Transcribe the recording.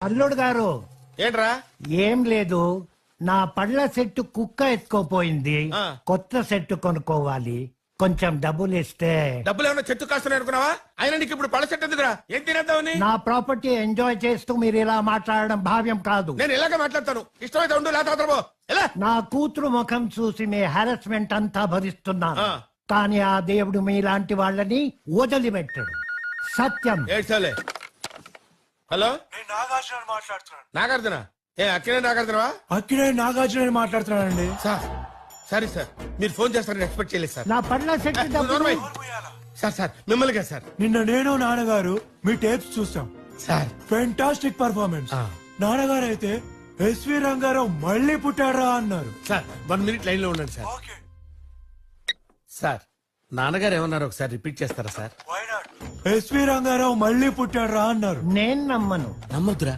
అల్లుడు గారు ఏంట్రా? ఏం లేదు, నా పళ్ళ సెట్టు కుక్క ఎత్తుకోపోయింది. ఆ. కొత్త సెట్టు కొనుక్కోవాలి, కొంచెం డబ్బులు ఇస్తే. డబ్బులు ఏమన్నా చెట్టు కాస్తున్నాయి అనుకున్నావా? అయినా నీకు ఇప్పుడు పళ్ళ చెట్టు ఎందుకురా? ఏం తినేద్దామని? నా ప్రాపర్టీ ఎంజాయ్ చేస్తూ మీరు ఇలా మాట్లాడడం భావ్యం కాదు. నేను ఇలాగే మాట్లాడతాను. ఇష్టమైతే ఉండు, లేకపోతే పో. ఎలా? నా కూతురు ముఖం చూసి మీ హారాస్మెంట్ అంతా భరిస్తున్నాను, ఆ. కానీ ఆ దేవుడు మీలాంటి వాళ్ళని వదిలిపెట్టడు. సత్యం. ఏడ్చాలే. హలో, నేను నాగార్జున మాట్లాడుతున్నాను. నాగార్జున? ఏ అక్కినే నాగార్జునవా? అక్కినే నాగార్జున మాట్లాడుతున్నానండి. సార్ సారీ సార్, మీరు ఫోన్ చేస్తారని ఎక్స్పెక్ట్ చేయలేదు సార్. నా పళ్ళ సెట్టు నువ్వు డబ్బులు. నోర్మై. సార్ సార్ మిమ్మల్ని కదా సార్. నిన్న నేను నాన్నగారు మీ టేప్స్ చూసాం. Sir fantastic performance. ఆ. నాన్నగారు అయితే ఎస్వి రంగారావు మళ్ళీ పుట్టారా అన్నారు. సార్ 1 మినిట్ లైన్ లో ఉండండి సార్. ఓకే, సార్ నాన్నగారు ఏమన్నారు ఒకసారి రిపీట్ చేస్తారా సార్? ఎస్వి రంగారావు మళ్ళీ పుట్టారా అన్నారు. నేను నమ్మను. నమ్మొద్దురా.